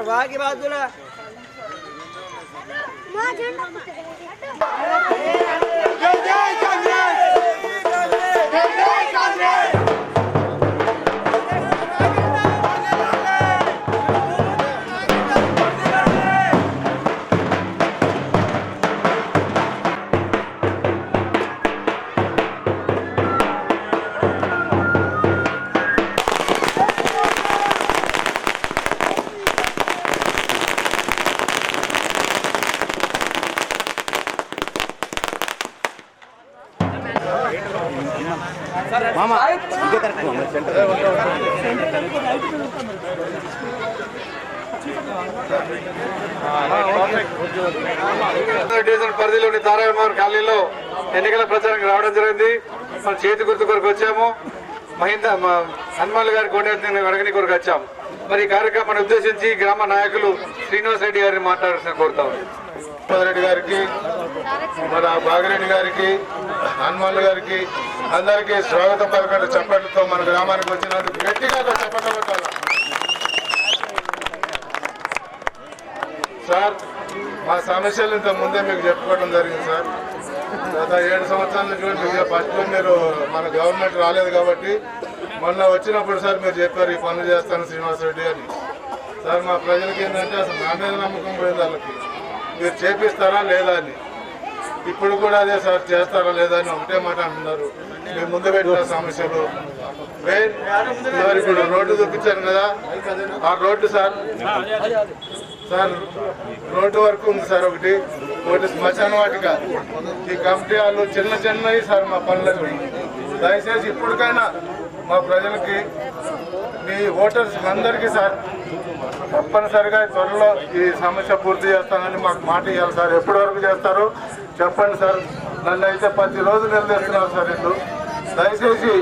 వాకి బాధుల division పరిధిలోని తారాయమార్ కాలనీలో ఎన్నికల ప్రచారానికి రావడం జరిగింది. మన చేతి గుర్తు కొరకు వచ్చాము. హనుమాన్ గారి కోటేశ్వర అడగని కొరకు వచ్చాము. మరి ఈ కార్యక్రమాన్ని ఉద్దేశించి గ్రామ నాయకులు శ్రీనివాస్ రెడ్డి గారిని మాట్లాడాల్సిన కోరుతాం. రెడ్డి గారికి, మన బాగిరెడ్డి గారికి, హనుమాన్ గారికి అందరికీ స్వాగతం పలకండి. చప్పట్లతో మన గ్రామానికి వచ్చినందుకు గట్టిగా చప్పట్లు పెట్టాలి. సార్, మా సమస్యలు ఇంత ముందే మీకు చెప్పుకోవడం జరిగింది సార్. గత 7 సంవత్సరాల నుంచి ఫస్ట్లో మీరు మన గవర్నమెంట్ రాలేదు కాబట్టి మొన్న వచ్చినప్పుడు సార్ మీరు చెప్పారు ఈ పనులు చేస్తాను శ్రీనివాసరెడ్డి అని. సార్, మా ప్రజలకి ఏంటంటే అసలు నా మీద నమ్మకం పోయింది. వాళ్ళకి మీరు చేపిస్తారా లేదా అని. ఇప్పుడు కూడా అదే సార్, చేస్తారా లేదా అని ఒకటే మాట అంటున్నారు. మీరు ముందు పెట్టిన సమస్యలు సార్, ఇప్పుడు రోడ్డు చూపించాను కదా, ఆ రోడ్డు సార్ రోడ్డు వరకు ఉంది సార్. ఒకటి శ్మశాన వాటిక. ఈ కమిటీ వాళ్ళు చిన్నవి సార్ మా పనులకు. దయచేసి ఇప్పటికైనా మా ప్రజలకి, మీ ఓటర్స్ అందరికీ సార్ తప్పనిసరిగా త్వరలో ఈ సమస్య పూర్తి చేస్తానని మాకు మాట ఇవ్వాలి సార్. ఎప్పటి వరకు చేస్తారో చెప్పండి సార్. నన్ను అయితే 10 రోజులు నిలదీస్తున్నారు సార్. ఇల్లు దయచేసి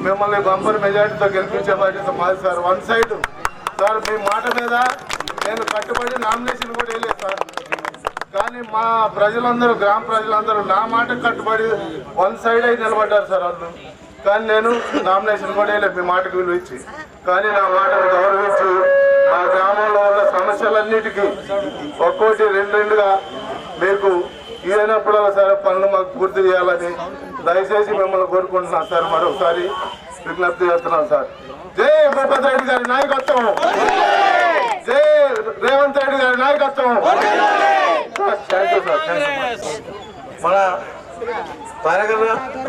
మిమ్మల్ని బంపర్ మెజార్టీతో గెలిపించే బాధ్యత మాది సార్. వన్ సైడ్ సార్, మీ మాట మీద నేను కట్టుబడి నామినేషన్ కూడా వేయలేదు సార్. కానీ మా ప్రజలందరూ, గ్రామ ప్రజలందరూ నా మాటకు కట్టుబడి వన్ సైడ్ అయి నిలబడ్డారు సార్ వాళ్ళు. కానీ నేను నామినేషన్ కూడా వేయలేదు మీ మాటకు విలువ ఇచ్చి. కానీ నా మాటను గౌరవించి మా గ్రామంలో ఉన్న సమస్యలన్నిటికీ ఒక్కోటి రెండుగా మీకు ఈయనప్పుడల్లా సరే పనులు మాకు పూర్తి చేయాలని దయచేసి మిమ్మల్ని కోరుకుంటున్నాను సార్. మరొకసారి విజ్ఞప్తి చేస్తున్నాం సార్. జై భూపతి రెడ్డి గారి నాయకత్వం, జై రేవంత్ రెడ్డి గారి నాయకత్వం. Thank you sir. మన తారక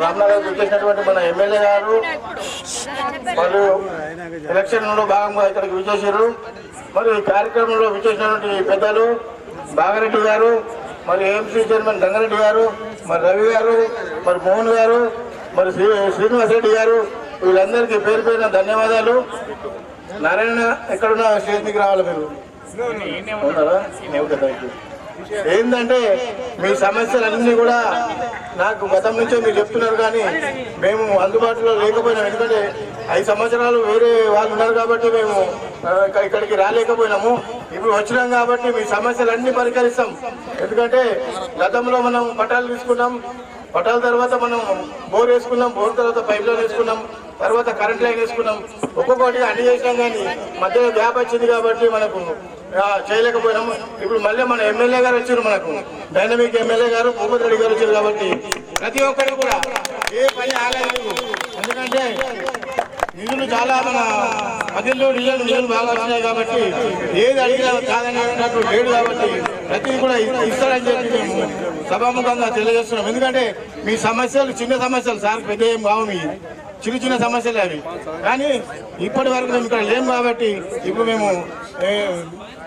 రామనగర్ విచ్చేసినటువంటి మన ఎమ్మెల్యే గారు మరియు ఎలక్షన్లో భాగంగా ఇక్కడికి విచ్చేసారు. మరి ఈ కార్యక్రమంలో విచ్చేసినటువంటి పెద్దలు బాగారెడ్డి గారు, మరి ఏఎంసీ చైర్మన్ గంగారెడ్డి గారు, మరి రవి గారు, మరి మోహన్ గారు, మరి శ్రీనివాస్ రెడ్డి గారు, వీళ్ళందరికీ పేరు పేరున ధన్యవాదాలు. నారాయణ ఎక్కడున్నా స్టేజ్కి రావాలి మీరు ఉన్నారా? ఏంటంటే మీ సమస్యలన్నీ కూడా నాకు గతం నుంచే మీరు చెప్తున్నారు. కానీ మేము అందుబాటులో లేకపోయినాం. ఎందుకంటే 5 సంవత్సరాలు వేరే వాళ్ళు ఉన్నారు కాబట్టి మేము ఇక్కడికి రాలేకపోయినాము. ఇప్పుడు వచ్చినాం కాబట్టి మీ సమస్యలన్నీ పరిష్కరిస్తాం. ఎందుకంటే గతంలో మనం పట్టాలు తీసుకున్నాం, పట్టాల తర్వాత మనం బోర్ వేసుకున్నాం, బోర్ తర్వాత పైప్ లైన్ వేసుకున్నాం, తర్వాత కరెంట్ లైన్ వేసుకున్నాం. ఒక్కొక్కటిగా అన్ని చేసినాం. కానీ మధ్యలో గ్యాప్ వచ్చింది కాబట్టి మనకు చేయలేకపోయినాము. ఇప్పుడు మళ్ళీ మన ఎమ్మెల్యే గారు వచ్చారు, మనకు డైనమిక్ ఎమ్మెల్యే గారు భూపతి రెడ్డి గారు వచ్చారు. కాబట్టి ప్రతి ఒక్కరు కూడా ఏ పని ఆగలేదు. ఎందుకంటే నిధులు చాలా మన పదిలో నిధులు బాగా వచ్చినాయి కాబట్టి ఏది అడిగినా కాదనేటట్టు లేడు. కాబట్టి ప్రతిదీ కూడా ఇస్తారని చెప్పి మేము సభాముఖంగా తెలియజేస్తున్నాం. ఎందుకంటే మీ సమస్యలు చిన్న సమస్యలు సార్, పెద్ద ఏం కావు. మీ చిన్న చిన్న సమస్యలే అవి. కానీ ఇప్పటి వరకు మేము ఇక్కడ లేము కాబట్టి ఇప్పుడు మేము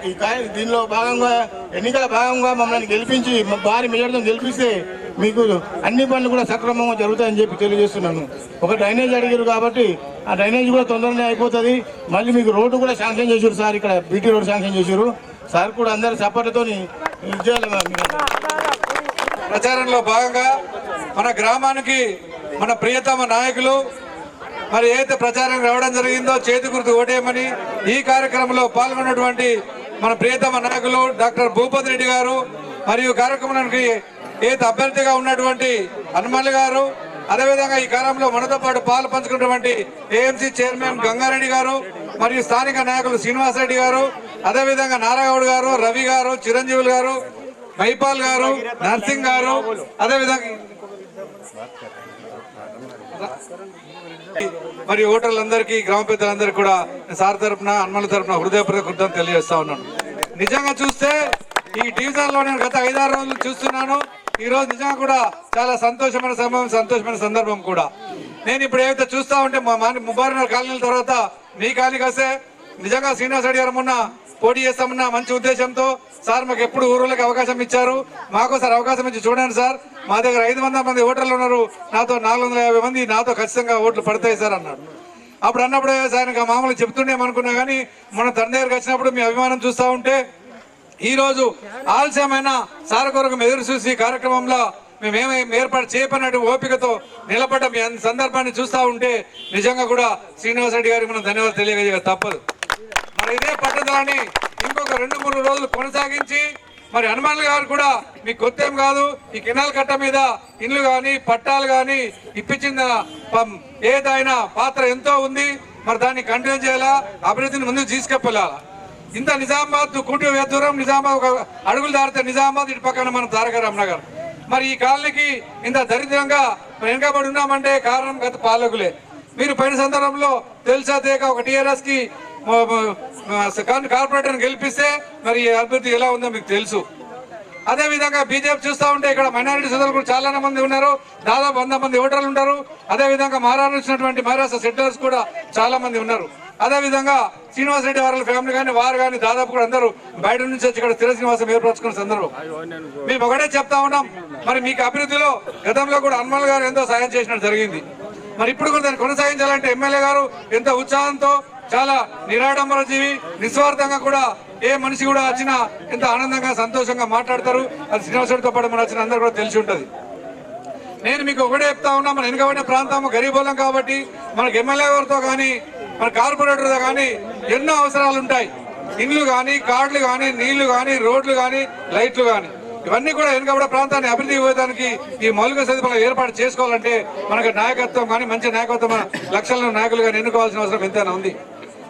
ఈ దీనిలో భాగంగా ఎన్నికల భాగంగా మమ్మల్ని గెలిపించి భారీ మెజార్టీతో గెలిపిస్తే మీకు అన్ని పనులు కూడా సక్రమంగా జరుగుతాయని చెప్పి తెలియజేస్తున్నాను. ఒక డ్రైనేజ్ అడిగారు కాబట్టి ఆ డ్రైనేజ్ కూడా తొందరనే అయిపోతుంది. మళ్ళీ మీకు రోడ్డు కూడా శాంక్షన్ చేశారు సార్. ఇక్కడ బీటీ రోడ్ శాంక్షన్ చేశారు సార్. కూడా అందరి సపోర్ట్తో చేయాలి. ప్రచారంలో భాగంగా మన గ్రామానికి మన ప్రియతమ నాయకులు మరి ఏదైతే ప్రచారం రావడం జరిగిందో చేతి గుర్తు ఓటేయమని ఈ కార్యక్రమంలో పాల్గొన్నటువంటి మన ప్రియతమ నాయకులు డాక్టర్ భూపతి రెడ్డి గారు మరియు కార్యక్రమానికి ఏదైతే అభ్యర్థిగా ఉన్నటువంటి హనుమాన్ గారు, అదేవిధంగా ఈ కార్యంలో మనతో పాటు పాలు పంచుకున్నటువంటి ఏఎంసీ చైర్మన్ గంగారెడ్డి గారు మరియు స్థానిక నాయకులు శ్రీనివాస్ రెడ్డి గారు, అదేవిధంగా నారాయణ గారు, రవి గారు, చిరంజీవులు గారు, మైపాల్ గారు, నర్సింగ్ గారు, అదేవిధంగా మరి ఓటర్లందరికీ, గ్రామ పెద్దలందరికీ కూడా సార్ తరఫున, హనుమాన్ తరఫున హృదయపూర్వక కృతజ్ఞతలు తెలియజేస్తా ఉన్నాను. నిజంగా చూస్తే ఈ డివిజన్ లో నేను గత 5-6 రోజులు చూస్తున్నాను. ఈ రోజు నిజంగా కూడా చాలా సంతోషమైన సమయం, సంతోషమైన సందర్భం కూడా. నేను ఇప్పుడు ఏదైతే చూస్తా ఉంటే ముబారక్ కాలనీల తర్వాత మీ కాలనీకి వస్తే నిజంగా శ్రీనివాస్ రెడ్డి గారు మొన్న పోటీ చేస్తామన్న మంచి ఉద్దేశంతో సార్ మాకు ఎప్పుడు ఊరులకు అవకాశం ఇచ్చారు. మాకు సార్ అవకాశం ఇచ్చి చూడండి సార్, మా దగ్గర 500 మంది ఓటర్లు ఉన్నారు, నాతో 450 మంది నాతో ఖచ్చితంగా ఓట్లు పడతాయి సార్ అన్నాడు. అప్పుడు అన్నప్పుడు ఆయనకు మామూలు చెప్తుండేమనుకున్నా కానీ మన తన దగ్గరకు వచ్చినప్పుడు మీ అభిమానం చూస్తూ ఉంటే ఈ రోజు ఆలస్యమైన సార్ కొరకు ఎదురు చూసి కార్యక్రమంలో మేమేమి ఏర్పాటు చేయబడినట్టు ఓపికతో నిలబడ్డ మీ సందర్భాన్ని చూస్తూ ఉంటే నిజంగా కూడా శ్రీనివాస్ రెడ్డి గారికి మనం ధన్యవాదాలు తెలియజేయ తప్పదు. మరి ఇదే పట్టుదలని ఇంకొక 2-3 రోజులు కొనసాగించి మరి హనుమాన్ గారు కూడా మీకు కొత్తేం కాదు, ఈ కెనాల్ కట్ట మీద ఇండ్లు కానీ పట్టాలు కానీ ఇప్పించిన ఏదైనా పాత్ర ఎంతో ఉంది. మరి దాన్ని కంటిన్యూ చేయాలా, అభివృద్ధిని ముందుకు తీసుకెళ్ళాలా. ఇంత నిజామాబాద్ కూటి దూరం, నిజామాబాద్ ఒక అడుగులు దారితే నిజామాబాద్, ఇటు పక్కన మన తారక రామనగర్. మరి ఈ కాలనీకి ఇంత దరిద్రంగా వెనుకబడి ఉన్నామంటే కారణం గత పాలకులే. మీరు పైన సందర్భంలో తెలుసా తేక ఒక టీఆర్ఎస్ కి కార్పొరేటర్ గెలిపిస్తే మరి అభివృద్ధి ఎలా ఉందో మీకు తెలుసు. అదే విధంగా బీజేపీ చూస్తూ ఉంటే ఇక్కడ మైనారిటీ సోదరులు కూడా చాలా మంది ఉన్నారు, దాదాపు 100 మంది ఓటర్లు ఉంటారు. అదే విధంగా మహారాష్ట్ర సెటిలర్స్ కూడా చాలా మంది ఉన్నారు. అదే విధంగా శ్రీనివాస్ రెడ్డి వారి ఫ్యామిలీ కానీ వారు కానీ దాదాపు కూడా అందరూ బయట నుంచి వచ్చి ఇక్కడ స్థిర శ్రీనివాసం ఏర్పరచుకున్న సందర్భం. మేము ఒకటే చెప్తా ఉన్నాం, మరి మీకు అభివృద్ధిలో గతంలో కూడా హనుమాన్ గారు ఎంతో సాయం చేసినట్టు జరిగింది. మరి ఇప్పుడు కూడా దాన్ని కొనసాగించాలంటే ఎమ్మెల్యే గారు ఎంతో ఉత్సాహంతో, చాలా నిరాడంబర జీవి, నిస్వార్థంగా కూడా ఏ మనిషి కూడా వచ్చినా ఎంత ఆనందంగా సంతోషంగా మాట్లాడతారు. అది శ్రీనివాసుడితో పాటు మన వచ్చిన అందరూ కూడా తెలిసి ఉంటుంది. నేను మీకు ఒకటే చెప్తా ఉన్నా, మన వెనుకబడిన ప్రాంతం గరీబోళం కాబట్టి మనకు ఎమ్మెల్యే గారితో కానీ మన కార్పొరేటర్తో కానీ ఎన్నో అవసరాలు ఉంటాయి. ఇండ్లు కానీ, కార్డులు కానీ, నీళ్లు కానీ, రోడ్లు కానీ, లైట్లు కానీ, ఇవన్నీ కూడా వెనుకబడిన ప్రాంతాన్ని అభివృద్ధి పోయడానికి ఈ మౌలిక సదుపాయాలు ఏర్పాటు చేసుకోవాలంటే మనకు నాయకత్వం కానీ, మంచి నాయకత్వం, లక్షల నాయకులు కానీ ఎన్నుకోవాల్సిన అవసరం ఎంతైనా ఉంది.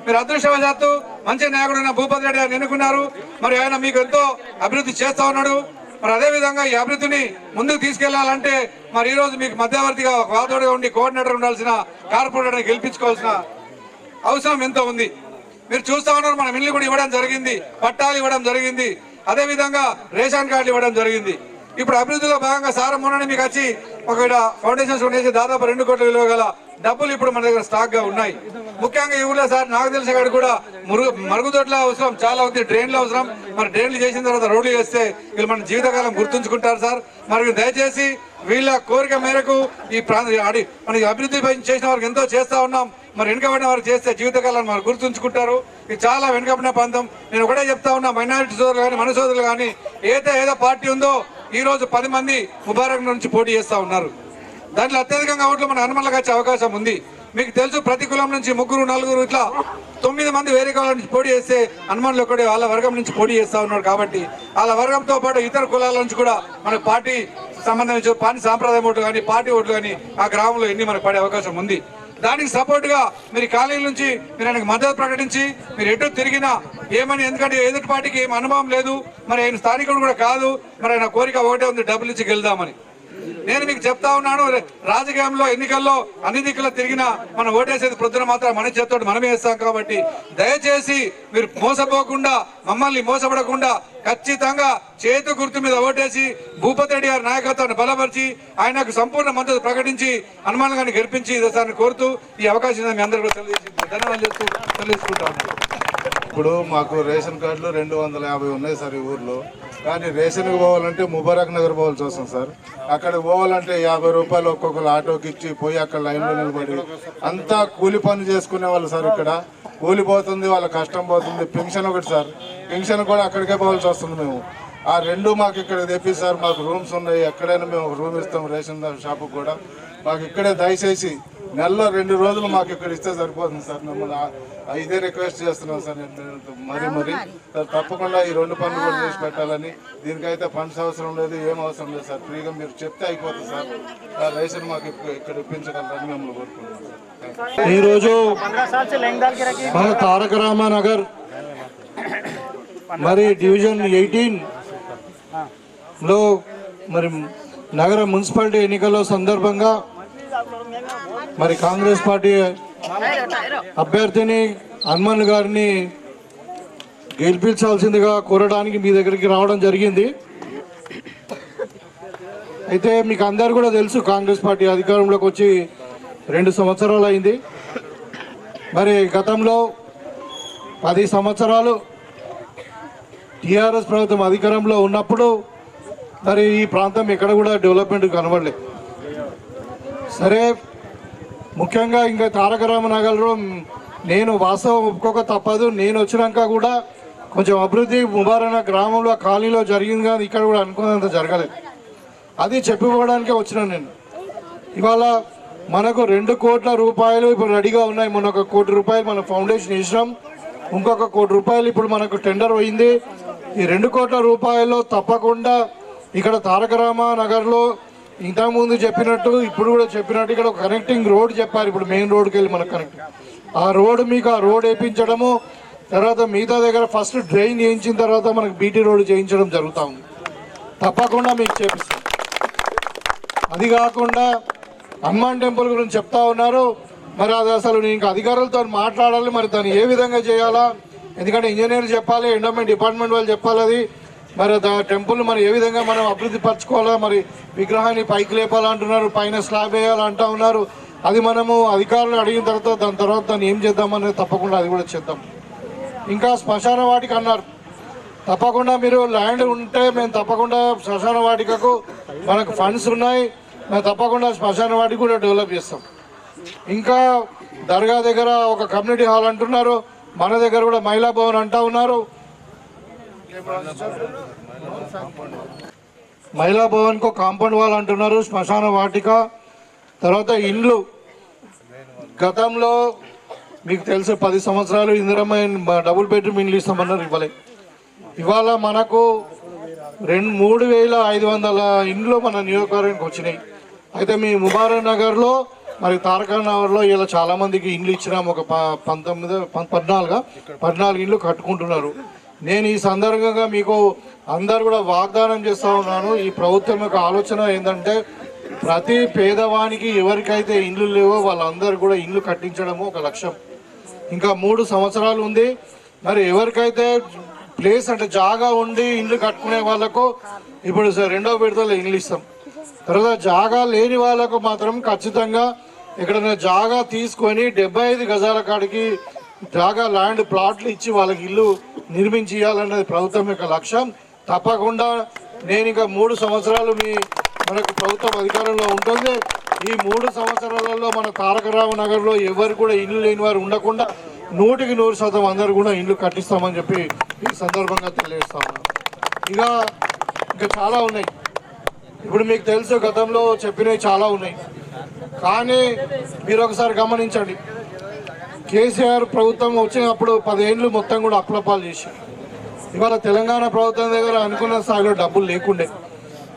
మీరు అదృష్టవశాత్తు మంచి నాయకుడైన భూపతి రెడ్డి గారిని ఎన్నుకున్నారు. మరి ఆయన మీకు ఎంతో అభివృద్ధి చేస్తా ఉన్నాడు. మరి అదే విధంగా ఈ అభివృద్ధిని ముందుకు తీసుకెళ్లాలంటే మరి ఈ రోజు మీకు మధ్యవర్తిగా వాదోడుగా ఉండి కోఆర్డినేటర్ ఉండాల్సిన కార్పొరేటర్ గెలిపించుకోవాల్సిన అవసరం ఎంతో ఉంది. మీరు చూస్తా ఉన్నారు, మనం ఇల్లు కూడా ఇవ్వడం జరిగింది, పట్టాలు ఇవ్వడం జరిగింది, అదే విధంగా రేషన్ కార్డులు ఇవ్వడం జరిగింది. ఇప్పుడు అభివృద్ధిలో భాగంగా సార్ మొన్ననే మీకు వచ్చి ఒక ఫౌండేషన్స్ ఉండేసి దాదాపు 2 కోట్ల విలువ గల డబ్బులు ఇప్పుడు మన దగ్గర స్టాక్ గా ఉన్నాయి. ముఖ్యంగా ఈ ఊళ్ళో సార్ నాకు తెలిసిన కాడ కూడా మరుగుదొడ్ల అవసరం చాలా ఉంది, డ్రైన్లు అవసరం. మరి డ్రైన్లు చేసిన తర్వాత రోడ్లు చేస్తే వీళ్ళు మన జీవితకాలం గుర్తుంచుకుంటారు సార్. మరి దయచేసి వీళ్ళ కోరిక మేరకు ఈ మనకి అభివృద్ధి చేసిన వారికి ఎంతో చేస్తా ఉన్నాం. మరి వెనుకబడిన వారికి చేస్తే జీవితకాలం మరి గుర్తుంచుకుంటారు. ఇది చాలా వెనుకబడిన ప్రాంతం. నేను ఒకటే చెప్తా ఉన్నా, మైనారిటీ సోదరులు కానీ, మన సోదరులు కానీ ఏదో పార్టీ ఉందో ఈ రోజు 10 మంది ముబారక్ నుంచి పోటీ చేస్తా ఉన్నారు. దాంట్లో అత్యధికంగా ఓట్లు మన హనుమన్లకు వచ్చే అవకాశం ఉంది. మీకు తెలుసు, ప్రతి కులం నుంచి 3, 4 ఇట్లా 9 మంది వేరే కులాల నుంచి పోటీ చేస్తే హనుమాన్లు ఒకటి వాళ్ళ వర్గం నుంచి పోటీ చేస్తా ఉన్నారు. కాబట్టి వాళ్ళ వర్గంతో పాటు ఇతర కులాల నుంచి కూడా మన పార్టీ సంబంధించిన పార్టీ సాంప్రదాయం ఓట్లు కానీ, పార్టీ ఓట్లు కానీ ఆ గ్రామంలో ఎన్ని మనకు పడే అవకాశం ఉంది. దానికి సపోర్ట్ గా మీరు కాలేజీ నుంచి మీరు ఆయనకు మద్దతు ప్రకటించి మీరు ఎటు తిరిగినా ఏమని, ఎందుకంటే ఎదుటి పార్టీకి ఏం అనుభవం లేదు, మరి ఆయన స్థానికుడు కూడా కాదు, మరి ఆయన కోరిక ఒకటే ఉంది, డబ్బులు ఇచ్చి గెలుదామని. నేను మీకు చెప్తా ఉన్నాను, రాజకీయంలో ఎన్నికల్లో అన్ని దిక్కులో తిరిగినా మనం ఓటేసేది ప్రొద్దున మాత్రం మన చేతితో మనమే వేస్తాం. కాబట్టి దయచేసి మీరు మోసపోకుండా, మమ్మల్ని మోసపడకుండా ఖచ్చితంగా చేతు గుర్తు మీద ఓటేసి భూపతి రెడ్డి గారి నాయకత్వాన్ని బలపరిచి ఆయనకు సంపూర్ణ మద్దతు ప్రకటించి హనుమాన్ గారిని గెలిపించి దాన్ని కోరుతూ ఈ అవకాశం మీ అందరూ ధన్యవాదాలు తెలియజేసుకుంటాను. ఇప్పుడు మాకు రేషన్ కార్డులు 250 ఉన్నాయి సార్ ఈ ఊర్లో. కానీ రేషన్కి పోవాలంటే ముబారక్ నగర్ పోవాల్సి వస్తుంది సార్. అక్కడికి పోవాలంటే 50 రూపాయలు ఒక్కొక్కరు ఆటోకి ఇచ్చి పోయి అక్కడ లైన్లో నిలబడి అంతా కూలి పని చేసుకునే వాళ్ళు సార్. ఇక్కడ కూలి పోతుంది, వాళ్ళ కష్టం పోతుంది. పెన్షన్ ఒకటి సార్, పెన్షన్ కూడా అక్కడికే పోవాల్సి వస్తుంది. మేము ఆ 2 మాకు ఇక్కడ తెప్పి సార్, మాకు రూమ్స్ ఉన్నాయి, ఎక్కడైనా మేము ఒక రూమ్ ఇస్తాం రేషన్ షాపుకి కూడా. మాకు ఇక్కడే దయచేసి నెలలో 2 రోజులు మాకు ఇక్కడ ఇస్తే సరిపోతుంది సార్. మిమ్మల్ని ఇదే రిక్వెస్ట్ చేస్తున్నాం సార్. మరి సార్ తప్పకుండా ఈ 2 పనులు కూడా చేసి పెట్టాలని. దీనికైతే ఫండ్స్ అవసరం లేదు, ఏం అవసరం లేదు సార్. ఫ్రీగా మీరు చెప్తే అయిపోతుంది సార్. ఆ రేషన్ మాకు ఇక్కడ ఇప్పించగలరని మిమ్మల్ని కోరుకుంటున్నాం సార్. ఈరోజు మన తారక రామనగర్ మరి డివిజన్ 18లో మరి నగర మున్సిపాలిటీ ఎన్నికల సందర్భంగా మరి కాంగ్రెస్ పార్టీ అభ్యర్థిని హనుమాన్ గారిని గెలిపించాల్సిందిగా కోరడానికి మీ దగ్గరికి రావడం జరిగింది. అయితే మీకు అందరు కూడా తెలుసు, కాంగ్రెస్ పార్టీ అధికారంలోకి వచ్చి 2 సంవత్సరాలు అయింది. మరి గతంలో 10 సంవత్సరాలు టీఆర్ఎస్ ప్రభుత్వం అధికారంలో ఉన్నప్పుడు మరి ఈ ప్రాంతం ఎక్కడ కూడా డెవలప్మెంట్ కనబడలేదు. సరే, ముఖ్యంగా ఇంకా తారక రామనగర్లో నేను వాస్తవం ఒప్పుకోక తప్పదు, నేను వచ్చినాక కూడా కొంచెం అభివృద్ధి ముబారణ గ్రామంలో కాలనీలో జరిగింది, కానీ ఇక్కడ కూడా అనుకున్నంత జరగలేదు. అది చెప్పిపోవడానికే వచ్చినాను నేను. ఇవాళ మనకు 2 కోట్ల రూపాయలు ఇప్పుడు రెడీగా ఉన్నాయి. మొన్న 1 కోటి రూపాయలు మన ఫౌండేషన్ ఇచ్చినాం, ఇంకొక 1 కోటి రూపాయలు ఇప్పుడు మనకు టెండర్ పోయింది. ఈ 2 కోట్ల రూపాయలు తప్పకుండా ఇక్కడ తారక రామనగర్లో ఇంతకుముందు చెప్పినట్టు ఇప్పుడు కూడా చెప్పినట్టు ఇక్కడ ఒక కనెక్టింగ్ రోడ్ చెప్పారు. ఇప్పుడు మెయిన్ రోడ్కి వెళ్ళి మనకు కనెక్ట్ ఆ రోడ్ మీకు ఆ రోడ్ వేయించడము, తర్వాత మిగతా దగ్గర ఫస్ట్ డ్రైన్ చేయించిన తర్వాత మనకు బీటీ రోడ్ చేయించడం జరుగుతూ ఉంది. తప్పకుండా మీకు చేపిస్తాం. అది కాకుండా హనుమాన్ టెంపుల్ గురించి చెప్తా ఉన్నారు. మరి అది అసలు నేను ఇంకా అధికారులతో మాట్లాడాలి, మరి దాన్ని ఏ విధంగా చేయాలా, ఎందుకంటే ఇంజనీర్ చెప్పాలి, ఎండోమెంట్ డిపార్ట్మెంట్ వాళ్ళు చెప్పాలి. అది మరి టెంపుల్ మరి ఏ విధంగా మనం అభివృద్ధి పరచుకోవాలా, మరి విగ్రహాన్ని పైకి లేపాలంటున్నారు, పైన స్లాబ్ వేయాలంటా ఉన్నారు. అది మనము అధికారులు అడిగిన తర్వాత దాన్ని ఏం చేద్దామనేది తప్పకుండా అది కూడా చేద్దాం. ఇంకా శ్మశాన వాటిక అన్నారు, తప్పకుండా మీరు ల్యాండ్ ఉంటే మేము తప్పకుండా శ్మశాన వాటికకు మనకు ఫండ్స్ ఉన్నాయి, మేము తప్పకుండా శ్మశాన వాటికి కూడా డెవలప్ చేస్తాం. ఇంకా దర్గా దగ్గర ఒక కమ్యూనిటీ హాల్ అంటున్నారు, మన దగ్గర కూడా మహిళా భవన్ అంటా ఉన్నారు. మహిళా భవన్కు కాంపౌండ్ వాల్ అంటున్నారు, శ్మశాన వాటిక, తర్వాత ఇండ్లు. గతంలో మీకు తెలుసు 10 సంవత్సరాలు ఇందిరమ్మ డబుల్ బెడ్రూమ్ ఇండ్లు ఇస్తామన్నారు, ఇవ్వలే. ఇవాళ మనకు 3,500 ఇండ్లు మన నియోజకవర్గానికి వచ్చినాయి. అయితే మీ ముబారక్ నగర్లో మరి తారక నగర్లో ఇలా చాలామందికి ఇండ్లు ఇచ్చినాము. ఒక 14 ఇండ్లు కట్టుకుంటున్నారు. నేను ఈ సందర్భంగా మీకు అందరు కూడా వాగ్దానం చేస్తూ ఉన్నాను. ఈ ప్రభుత్వం యొక్క ఆలోచన ఏంటంటే ప్రతి పేదవానికి ఎవరికైతే ఇండ్లు లేవో వాళ్ళందరూ కూడా ఇండ్లు కట్టించడము ఒక లక్ష్యం. ఇంకా 3 సంవత్సరాలు ఉంది. మరి ఎవరికైతే ప్లేస్ అంటే జాగా ఉండి ఇండ్లు కట్టుకునే వాళ్ళకు ఇప్పుడు 2వ విడతలో ఇండ్లు ఇస్తాం. తర్వాత జాగా లేని వాళ్ళకు మాత్రం ఖచ్చితంగా ఎక్కడైనా జాగా తీసుకొని 75 గజాల కాడికి జాగా ల్యాండ్ ప్లాట్లు ఇచ్చి వాళ్ళకి ఇల్లు నిర్మించి ఇవ్వాలన్నది ప్రభుత్వం యొక్క లక్ష్యం. తప్పకుండా నేను ఇంకా 3 సంవత్సరాలు మనకు ప్రభుత్వం అధికారంలో ఉంటుంది. ఈ 3 సంవత్సరాలలో మన తారక రామనగర్లో ఎవరు కూడా ఇల్లు లేని వారు ఉండకుండా 100% అందరూ కూడా ఇల్లు కట్టిస్తామని చెప్పి ఈ సందర్భంగా తెలియజేస్తాము. ఇంకా చాలా ఉన్నాయి. ఇప్పుడు మీకు తెలుసు, గతంలో చెప్పినవి చాలా ఉన్నాయి. కానీ మీరు ఒకసారి గమనించండి, కేసీఆర్ ప్రభుత్వం వచ్చినప్పుడు 10 ఏళ్ళు మొత్తం కూడా అప్పులపాలు చేశారు. ఇవాళ తెలంగాణ ప్రభుత్వం దగ్గర అనుకున్న స్థాయిలో డబ్బులు లేకుండే.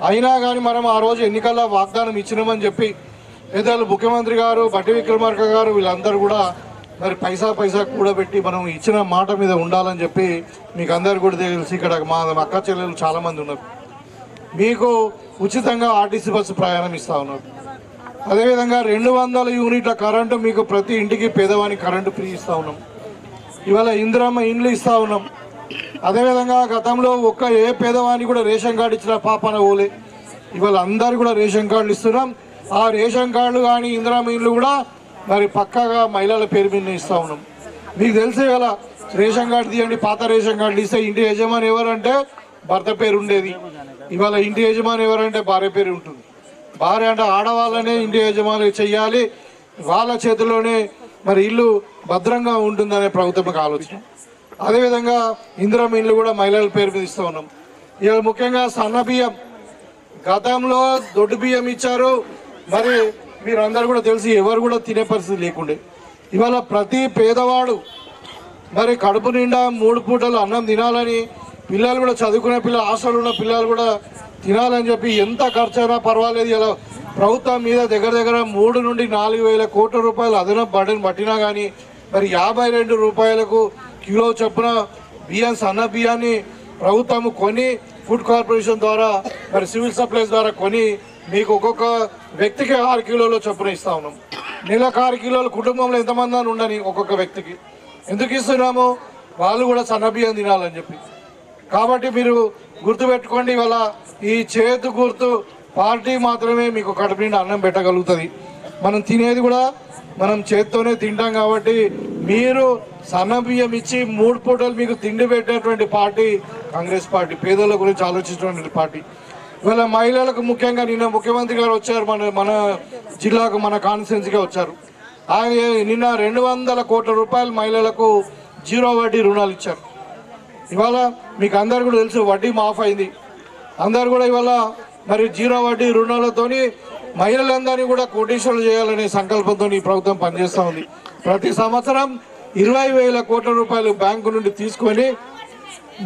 అయినా కానీ మనం ఆ రోజు ఎన్నికల్లో వాగ్దానం ఇచ్చినామని చెప్పి పెద్దలు ముఖ్యమంత్రి గారు, బట్టి విక్రమార్క గారు వీళ్ళందరూ కూడా మరి పైసా కూడబెట్టి మనం ఇచ్చిన మాట మీద ఉండాలని చెప్పి మీకు అందరు కూడా తెలిసి ఇక్కడ మా అక్క చెల్లెలు చాలామంది ఉన్నారు. మీకు ఉచితంగా ఆర్టీసీ బస్సు ప్రయాణం ఇస్తూ ఉన్నారు. అదేవిధంగా 200 యూనిట్ల కరెంటు మీకు ప్రతి ఇంటికి పేదవానికి కరెంటు ఫ్రీ ఇస్తూ ఉన్నాం. ఇవాళ ఇందిరమ్మ ఇండ్లు ఇస్తూ ఉన్నాం. అదేవిధంగా గతంలో ఏ పేదవానికి కూడా రేషన్ కార్డు ఇచ్చిన పాపన ఓలే. ఇవాళ అందరు కూడా రేషన్ కార్డులు ఇస్తున్నాం. ఆ రేషన్ కార్డులు కానీ ఇందిరమ్మ ఇండ్లు కూడా మరి పక్కాగా మహిళల పేరు మీద ఇస్తూ ఉన్నాం. మీకు తెలిసే కదా, రేషన్ కార్డు తీయండి, పాత రేషన్ కార్డులు ఇస్తే ఇంటి యజమాని ఎవరంటే భర్త పేరు ఉండేది. ఇవాళ ఇంటి యజమాని ఎవరంటే భార్య పేరు ఉంటుంది. భార్య అంటే ఆడవాళ్ళనే ఇంటి యజమాని చెయ్యాలి, వాళ్ళ చేతిలోనే మరి ఇల్లు భద్రంగా ఉంటుందనే ప్రభుత్వం ఆలోచన. అదేవిధంగా ఇందిరమ్మ ఇల్లు కూడా మహిళల పేరు మీద ఇస్తూ ఉన్నాం. ఇవాళ ముఖ్యంగా సన్న బియ్యం, గతంలో దొడ్డు బియ్యం ఇచ్చారు. మరి మీరందరూ కూడా తెలిసి ఎవరు కూడా తినే పరిస్థితి లేకుండే. ఇవాళ ప్రతి పేదవాడు మరి కడుపు నిండా 3 పూటలు అన్నం తినాలని, పిల్లలు కూడా చదువుకునే హాస్టల్ ఉన్న పిల్లలు కూడా తినాలని చెప్పి ఎంత ఖర్చు అయినా పర్వాలేదు. ఇలా ప్రభుత్వం మీద దగ్గర 3 నుండి 4,000 కోట్ల రూపాయలు అదనపు బడ్జెట్ పట్టినా కానీ మరి 52 రూపాయలకు కిలో చొప్పున సన్న బియ్యాన్ని ప్రభుత్వం కొని ఫుడ్ కార్పొరేషన్ ద్వారా మరి సివిల్ సప్లైస్ ద్వారా కొని మీకు ఒక్కొక్క వ్యక్తికి 6 కిలోల చొప్పున ఇస్తా ఉన్నాం. నెలకు 6 కిలోలు కుటుంబంలో ఎంతమంది అని ఉండని ఒక్కొక్క వ్యక్తికి ఎందుకు ఇస్తున్నాము? వాళ్ళు కూడా సన్న బియ్యం తినాలని చెప్పి. కాబట్టి మీరు గుర్తుపెట్టుకోండి, ఇవాళ ఈ చేతు గుర్తు పార్టీ మాత్రమే మీకు కడుపు నిండా అన్నం పెట్టగలుగుతుంది. మనం తినేది కూడా మనం చేత్తోనే తింటాం. కాబట్టి మీరు సన్న బియ్యం ఇచ్చి 3 పూటలు మీకు తిండి పెట్టేటువంటి పార్టీ కాంగ్రెస్ పార్టీ, పేదల గురించి ఆలోచించినటువంటి పార్టీ. ఇవాళ మహిళలకు ముఖ్యంగా నిన్న ముఖ్యమంత్రి గారు వచ్చారు, మన జిల్లాకు, మన కాన్స్టిట్యున్సీగా వచ్చారు. ఆయన నిన్న 200 కోట్ల రూపాయలు మహిళలకు 0 వడ్డీ రుణాలు ఇచ్చారు. ఇవాళ మీకు అందరు కూడా తెలుసు, వడ్డీ మాఫ్ అయింది. అందరు కూడా ఇవాళ మరి 0 వడ్డీ రుణాలతోని మహిళలందరినీ కూడా కోటీశ్వరులు చేయాలనే సంకల్పంతో ఈ ప్రభుత్వం పనిచేస్తూ ఉంది. ప్రతి సంవత్సరం 20,000 కోట్ల రూపాయలు బ్యాంకు నుండి తీసుకొని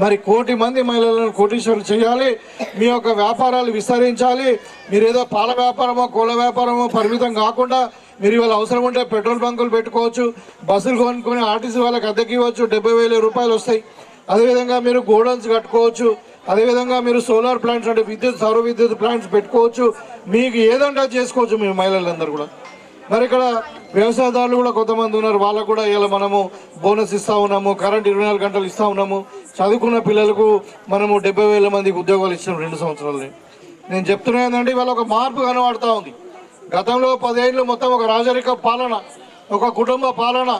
మరి 1 కోటి మంది మహిళలను కోటీశ్వరులు చేయాలి. మీ యొక్క వ్యాపారాలు విస్తరించాలి. మీరు ఏదో పాల వ్యాపారమో కోళ్ళ వ్యాపారమో పరిమితం కాకుండా మీరు ఇవాళ అవసరం ఉంటే పెట్రోల్ బంకులు పెట్టుకోవచ్చు, బస్సులు కొనుక్కొని ఆర్టీసీ వాళ్ళకి అద్దెకి ఇవ్వచ్చు, 70,000 రూపాయలు వస్తాయి. అదేవిధంగా మీరు గోడౌన్స్ కట్టుకోవచ్చు. అదేవిధంగా మీరు సోలార్ ప్లాంట్స్ అంటే సౌర విద్యుత్ ప్లాంట్స్ పెట్టుకోవచ్చు. మీకు ఏదంటే చేసుకోవచ్చు మీరు మహిళలందరూ కూడా. మరి ఇక్కడ వ్యవసాయదారులు కూడా కొంతమంది ఉన్నారు, వాళ్ళకు కూడా ఇలా మనము బోనస్ ఇస్తూ ఉన్నాము, కరెంట్ 24 గంటలు ఇస్తూ ఉన్నాము. చదువుకున్న పిల్లలకు మనము 70,000 మందికి ఉద్యోగాలు ఇచ్చాము 2 సంవత్సరాలని. నేను చెప్తున్నా ఏంటంటే ఇవాళ ఒక మార్పు కనబడుతూ ఉంది. గతంలో 10 ఏళ్ళు మొత్తం ఒక రాజరిక పాలన, ఒక కుటుంబ పాలన,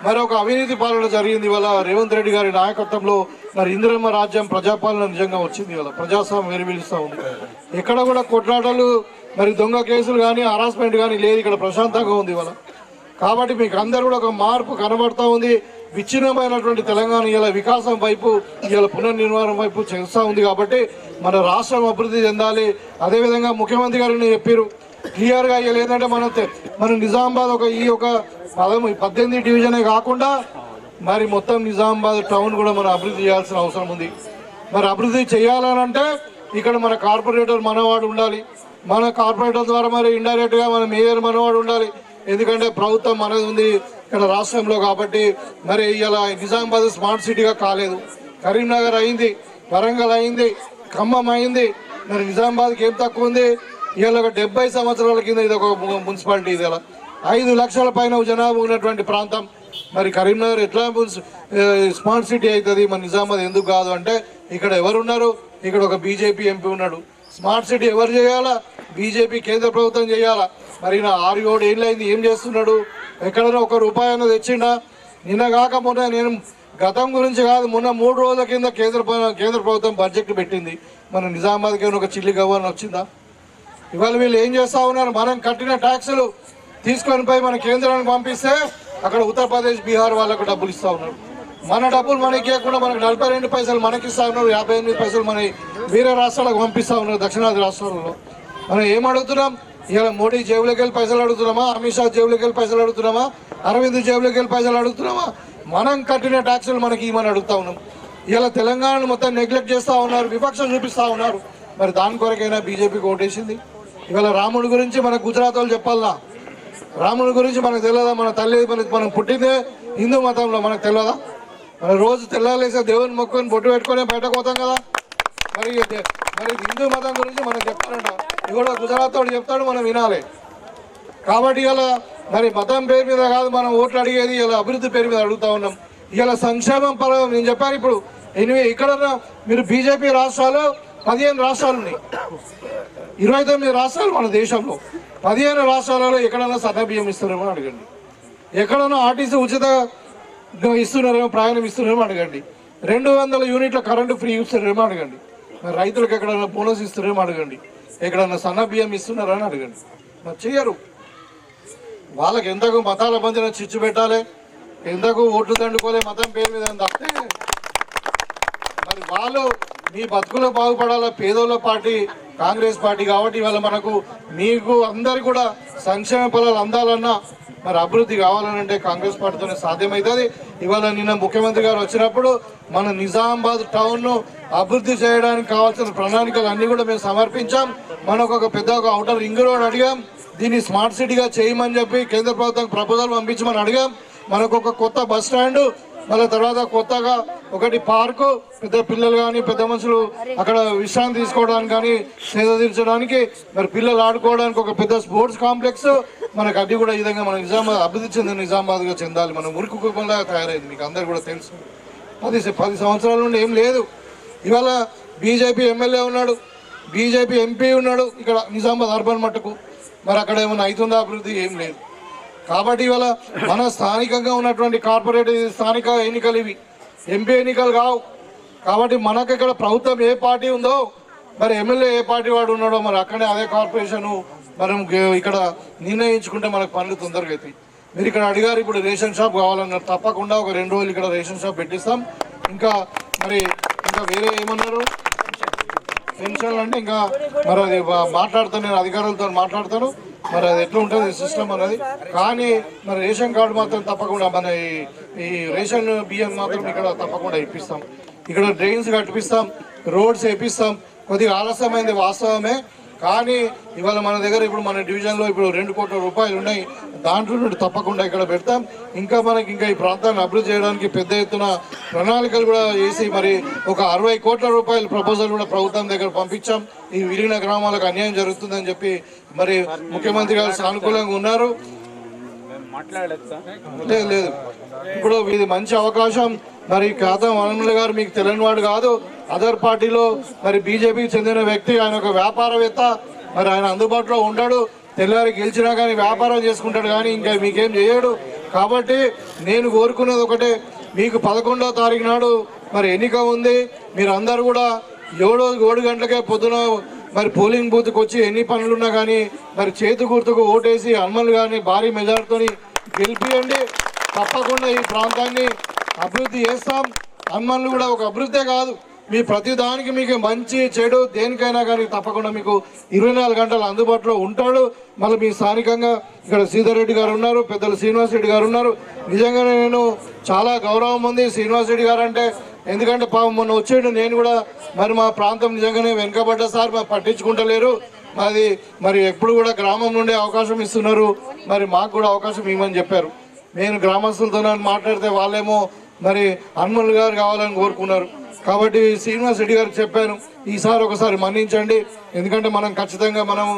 మరి ఒక అవినీతి పాలన జరిగింది. ఇవాళ రేవంత్ రెడ్డి గారి నాయకత్వంలో మరి ఇందిరమ్మ రాజ్యం ప్రజాపాలన నిజంగా వచ్చింది. ఇవాళ ప్రజాస్వామ్యం వెలువరిస్తూ ఉంది. ఎక్కడ కూడా కొట్లాటలు మరి దొంగ కేసులు కానీ హరాస్మెంట్ కానీ లేదు. ఇక్కడ ప్రశాంతంగా ఉంది ఇవాళ. కాబట్టి మీకు అందరూ కూడా ఒక మార్పు కనబడుతూ ఉంది. విచ్ఛిన్నమైనటువంటి తెలంగాణ ఇలా వికాసం వైపు, ఇలా పునర్నిర్మాణం వైపు చేస్తూ ఉంది. కాబట్టి మన రాష్ట్రం అభివృద్ధి చెందాలి. అదేవిధంగా ముఖ్యమంత్రి గారిని చెప్పారు క్లియర్గా. ఇలా ఏంటంటే మన నిజామాబాద్ ఈ 18 డివిజనే కాకుండా మరి మొత్తం నిజామాబాద్ టౌన్ కూడా మనం అభివృద్ధి చేయాల్సిన అవసరం ఉంది. మరి అభివృద్ధి చేయాలనంటే ఇక్కడ మన కార్పొరేటర్ మనవాడు ఉండాలి. మన కార్పొరేటర్ ద్వారా మరి ఇండైరెక్ట్గా మన మేయర్ మనవాడు ఉండాలి. ఎందుకంటే ప్రభుత్వం మనది ఉంది ఇక్కడ రాష్ట్రంలో. కాబట్టి మరి ఇలా నిజామాబాద్ స్మార్ట్ సిటీగా కాలేదు. కరీంనగర్ అయింది, వరంగల్ అయింది, ఖమ్మం అయింది. మరి నిజామాబాద్కి ఏం తక్కువ ఉంది? ఇవాళ ఒక 70 సంవత్సరాల కింద ఇది ఒక మున్సిపాలిటీ. ఇది ఇలా 5 లక్షల పైన జనాభా ఉన్నటువంటి ప్రాంతం. మరి కరీంనగర్ ఎట్లా స్మార్ట్ సిటీ అవుతుంది, మన నిజామాబాద్ ఎందుకు కాదు అంటే ఇక్కడ ఎవరున్నారు? ఇక్కడ ఒక బీజేపీ ఎంపీ ఉన్నాడు. స్మార్ట్ సిటీ ఎవరు చేయాలా? బీజేపీ కేంద్ర ప్రభుత్వం చేయాలా. మరి నా 6-7 ఏళ్ళు అయింది, ఏం చేస్తున్నాడు? ఎక్కడైనా 1 రూపాయి అన్న తెచ్చిండా? నిన్న కాక మొన్న, నేను గతం గురించి కాదు, మొన్న 3 రోజుల కింద కేంద్ర ప్రభుత్వం బడ్జెట్ పెట్టింది. మన నిజామాబాద్కి ఏమైనా ఒక చిల్లి గవ్వని వచ్చిందా? ఇవాళ వీళ్ళు ఏం చేస్తూ ఉన్నారు? మనం కట్టిన ట్యాక్సులు తీసుకొని పోయి మన కేంద్రానికి పంపిస్తే అక్కడ ఉత్తరప్రదేశ్, బీహార్ వాళ్ళకు డబ్బులు ఇస్తూ ఉన్నారు. మన డబ్బులు మనకి ఇవ్వకుండా మనకు 42 పైసలు మనకి ఇస్తూ ఉన్నారు, 58 పైసలు మన వేరే రాష్ట్రాలకు పంపిస్తూ ఉన్నారు, దక్షిణాది రాష్ట్రాలలో. మనం ఏం అడుగుతున్నాం? ఇలా మోడీ జేబులోకి వెళ్ళి పైసలు అడుగుతున్నామా? అమిత్ షా జేబులోకి వెళ్ళి పైసలు అడుగుతున్నామా? అరవింద్ జేబులోకి వెళ్ళి పైసలు అడుగుతున్నామా? మనం కట్టిన ట్యాక్సులు మనకి ఇవ్వమని అడుగుతా ఉన్నాం. ఇలా తెలంగాణను మొత్తం నెగ్లెక్ట్ చేస్తూ ఉన్నారు, వివక్ష చూపిస్తూ ఉన్నారు. మరి దాని కొరకైనా బీజేపీకి ఓటేసింది. ఇవాళ రాముడి గురించి మన గుజరాత్ వాళ్ళు చెప్పాలనా? రాముడి గురించి మనకు తెలియదా? మన తల్లి మనం పుట్టిందే హిందూ మతంలో, మనకు తెలియదా? మన రోజు తెల్లాలేసే దేవుని మొక్కుని బొట్టు పెట్టుకొని బయటకు పోతాం కదా. మరి హిందూ మతం గురించి మనం చెప్తారంట. ఇది కూడా గుజరాత్ వాడు చెప్తాడు, మనం వినాలి. కాబట్టి ఇలా మరి మతం పేరు మీద కాదు మనం ఓట్లు అడిగేది, ఇలా అభివృద్ధి పేరు మీద అడుగుతా ఉన్నాం. ఇలా సంక్షేమం పరంగా నేను చెప్పాను. ఇప్పుడు ఇక్కడ మీరు బీజేపీ రాష్ట్రాలు 15 రాష్ట్రాలు ఉన్నాయి, 29 రాష్ట్రాలు మన దేశంలో. 15 రాష్ట్రాలలో ఎక్కడైనా సన్న బియ్యం ఇస్తున్నారేమో అడగండి. ఎక్కడైనా ఆర్టీసీ ఉచిత ఇస్తున్నారేమో, ప్రయాణం ఇస్తున్నారేమో అడగండి. 200 యూనిట్ల కరెంటు ఫ్రీ ఇస్తున్నారేమో అడగండి. మరి రైతులకు ఎక్కడైనా బోనస్ ఇస్తున్నారేమో అడగండి. ఎక్కడైనా సన్న బియ్యం ఇస్తున్నారని అడగండి. మరి చెయ్యరు. వాళ్ళకి ఎంతకు మతాల మధ్యన చిచ్చు పెట్టాలి, ఎంతకు ఓట్లు దండుకోలే మతం పేరు మీద తప్పితే మరి వాళ్ళు మీ బతుకులు బాగుపడాల. పేదోళ్ళ పార్టీ కాంగ్రెస్ పార్టీ. కాబట్టి ఇవాళ మీకు అందరు కూడా సంక్షేమ ఫలాలు అందాలన్నా, మరి అభివృద్ధి కావాలనంటే కాంగ్రెస్ పార్టీతోనే సాధ్యమవుతుంది. ఇవాళ నిన్న ముఖ్యమంత్రి గారు వచ్చినప్పుడు మన నిజామాబాద్ టౌన్ను అభివృద్ధి చేయడానికి కావాల్సిన ప్రణాళికలు అన్నీ కూడా మేము సమర్పించాం. మనకు ఒక పెద్ద ఔటర్ రింగ్ రోడ్ అడిగాం, దీన్ని స్మార్ట్ సిటీగా చేయమని చెప్పి కేంద్ర ప్రభుత్వం ప్రపోజల్ పంపించమని అడిగాం. మనకు ఒక కొత్త బస్ స్టాండ్, మళ్ళీ తర్వాత కొత్తగా ఒకటి పార్కు, పెద్ద పిల్లలు కానీ పెద్ద మనుషులు అక్కడ విశ్రాంతి తీసుకోవడానికి కానీ సేద తీర్చడానికి, మరి పిల్లలు ఆడుకోవడానికి ఒక పెద్ద స్పోర్ట్స్ కాంప్లెక్స్ మనకు అది కూడా ఈ విధంగా మన నిజామాబాద్ అభివృద్ధి చెందిన నిజామాబాద్గా చెందాలి. మనం మురికి కుప్పంలా తయారైంది, మీకు అందరు కూడా తెలుసు. 10 సంవత్సరాల నుండి ఏం లేదు. ఇవాళ బీజేపీ ఎమ్మెల్యే ఉన్నాడు, బీజేపీ ఎంపీ ఉన్నాడు ఇక్కడ నిజామాబాద్ అర్బన్ మట్టుకు. మరి అక్కడ ఏమైనా అవుతుందా అభివృద్ధి? ఏం లేదు. కాబట్టి ఇవాళ మన స్థానికంగా ఉన్నటువంటి కార్పొరేట్ స్థానిక ఎన్నికలు ఇవి, ఎంపీ ఎన్నికలు కావు. కాబట్టి మనకు ఇక్కడ ప్రభుత్వం ఏ పార్టీ ఉందో, మరి ఎమ్మెల్యే ఏ పార్టీ వాడు ఉన్నాడో, మరి అక్కడే అదే కార్పొరేషను మనం ఇక్కడ నిర్ణయించుకుంటే మనకు పనులు తొందరగా అవుతాయి. మీరు ఇక్కడ అడిగారు, ఇప్పుడు రేషన్ షాప్ కావాలన్నారు. తప్పకుండా ఒక 2 రోజులు ఇక్కడ రేషన్ షాప్ పెట్టిస్తాం. ఇంకా వేరే ఏమన్నారు, పెన్షన్లు అంటే ఇంకా మరి అది మాట్లాడతాను, నేను అధికారులతో మాట్లాడతాను. మరి అది ఎట్లా ఉంటుంది సిస్టమ్ అనేది. కానీ మరి రేషన్ కార్డు మాత్రం తప్పకుండా, మన ఈ రేషన్ బియ్యం మాత్రం ఇక్కడ తప్పకుండా ఇప్పిస్తాం. ఇక్కడ డ్రైన్స్ కట్టిపిస్తాం, రోడ్స్ వేపిస్తాం. కొద్దిగా ఆలస్యమైంది వాస్తవమే, కానీ ఇవాళ మన దగ్గర ఇప్పుడు మన డివిజన్లో ఇప్పుడు 2 కోట్ల రూపాయలు ఉన్నాయి. దాంట్లో నుండి తప్పకుండా ఇక్కడ పెడతాం. ఇంకా మనకి ఇంకా ఈ ప్రాంతాన్ని అభివృద్ధి చేయడానికి పెద్ద ఎత్తున ప్రణాళికలు కూడా వేసి మరి ఒక 60 కోట్ల రూపాయల ప్రపోజల్ కూడా ప్రభుత్వం దగ్గర పంపించాం. ఈ విలీన గ్రామాలకు అన్యాయం జరుగుతుందని చెప్పి మరి ముఖ్యమంత్రి గారు సానుకూలంగా ఉన్నారు. లేదు, ఇప్పుడు ఇది మంచి అవకాశం. మరి ఖాతా వనరుల గారు మీకు తెలియని వాడు కాదు. అదర్ పార్టీలో మరి బీజేపీకి చెందిన వ్యక్తి, ఆయన ఒక వ్యాపారవేత్త. మరి ఆయన అందుబాటులో ఉండడు. తెల్లారి గెలిచినా కానీ వ్యాపారం చేసుకుంటాడు, కానీ ఇంకా మీకేం చేయడు. కాబట్టి నేను కోరుకున్నది ఒకటే, మీకు 11వ తారీఖు నాడు మరి ఎన్నిక ఉంది. మీరు అందరూ కూడా 7 గంటలకే పొద్దున మరి పోలింగ్ బూత్కి వచ్చి ఎన్ని పనులున్నా కానీ మరి చేతు గుర్తుకు ఓటేసి హనుమలు గారిని భారీ మెజార్టీతో గెలిపియండి. తప్పకుండా ఈ ప్రాంతాన్ని అభివృద్ధి చేస్తాం. హనుమన్లు కూడా ఒక అభివృద్ధే కాదు, మీ ప్రతిదానికి మీకు మంచి చెడు దేనికైనా కానీ తప్పకుండా మీకు 24 గంటలు అందుబాటులో ఉంటాడు. మళ్ళీ మీ స్థానికంగా ఇక్కడ శ్రీధర్ రెడ్డి గారు ఉన్నారు, పెద్దలు శ్రీనివాస్ రెడ్డి గారు ఉన్నారు. నిజంగానే నేను చాలా గౌరవం ఉంది శ్రీనివాస్ రెడ్డి గారు అంటే. ఎందుకంటే మొన్న వచ్చేడు నేను కూడా మరి మా ప్రాంతం నిజంగానే వెనుకబడ్డ సార్, మరి పట్టించుకుంటలేరు. మాది మరి ఎప్పుడు కూడా గ్రామం నుండే అవకాశం ఇస్తున్నారు, మరి మాకు కూడా అవకాశం ఇవ్వమని చెప్పారు. నేను గ్రామస్తులతో మాట్లాడితే వాళ్ళేమో మరి హనుమల్ గారు కావాలని కోరుకున్నారు. కాబట్టి శ్రీనివాస్ రెడ్డి గారికి చెప్పాను, ఈసారి ఒకసారి మన్నించండి. ఎందుకంటే మనం ఖచ్చితంగా మనం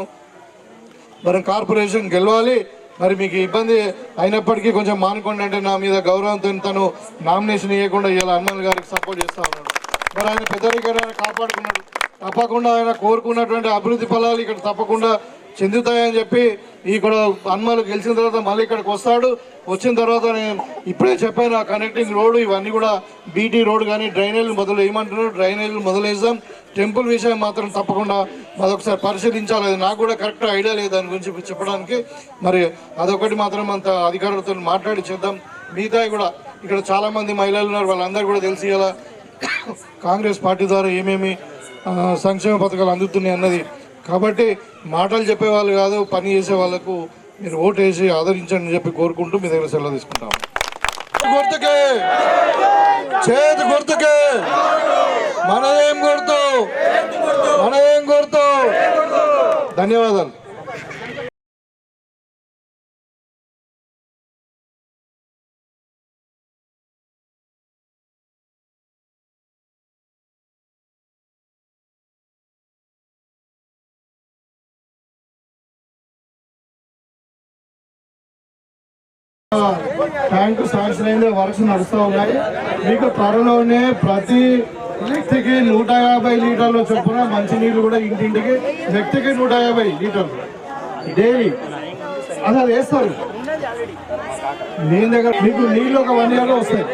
కార్పొరేషన్ గెలవాలి. మరి మీకు ఇబ్బంది అయినప్పటికీ కొంచెం మానుకోండి అంటే నా మీద గౌరవంతో తను నామినేషన్ ఇవ్వకుండా ఇలా హనుమల్ గారికి సపోర్ట్ చేస్తూ ఉన్నాడు. మరి ఆయన పెద్దరికైనా కాపాడుకున్నాడు. తప్పకుండా ఆయన కోరుకున్నటువంటి అభివృద్ధి ఫలాలు ఇక్కడ తప్పకుండా చెందుతాయని చెప్పి ఇక్కడ హనుమలు గెలిచిన తర్వాత మళ్ళీ ఇక్కడికి వస్తాడు. వచ్చిన తర్వాత నేను ఇప్పుడే చెప్పాను, ఆ కనెక్టింగ్ రోడ్డు ఇవన్నీ కూడా బీటీ రోడ్ కానీ డ్రైనేజీలు మొదలు వేయమంటున్నారు. డ్రైనేజీలు మొదలేసాం. టెంపుల్ విషయం మాత్రం తప్పకుండా అదొకసారి పరిశీలించాలి. అది నాకు కూడా కరెక్ట్ ఐడియా లేదు దాని గురించి చెప్పడానికి. మరి అదొకటి మాత్రం అంత అధికారులతో మాట్లాడి చేద్దాం. మిగతా కూడా ఇక్కడ చాలామంది మహిళలు ఉన్నారు, వాళ్ళందరూ కూడా తెలిసి ఇలా కాంగ్రెస్ పార్టీ ద్వారా ఏమేమి సంక్షేమ పథకాలు అందుతున్నాయి అన్నది. కాబట్టి మాటలు చెప్పేవాళ్ళు కాదు, పని చేసే వాళ్ళకు మీరు ఓటు వేసి ఆదరించండి చెప్పి కోరుకుంటూ మీ దగ్గర సెలవు తీసుకుంటాం. గుర్తుకే, చేతి గుర్తుకే, మనదేం గుర్తు, మనదేం గుర్తు. ధన్యవాదాలు. ట్యాంకు శాంక్షన్ అయింది, వర్క్స్ నడుస్తూ ఉన్నాయి. మీకు త్వరలోనే ప్రతి వ్యక్తికి 150 లీటర్ల చొప్పున మంచినీళ్ళు కూడా ఇంటింటికి వ్యక్తికి 150 లీటర్లు డైలీ అసలు వేస్తారు. నేను దగ్గర మీకు నీళ్ళు ఒక 1 ఇయర్లో వస్తాయి.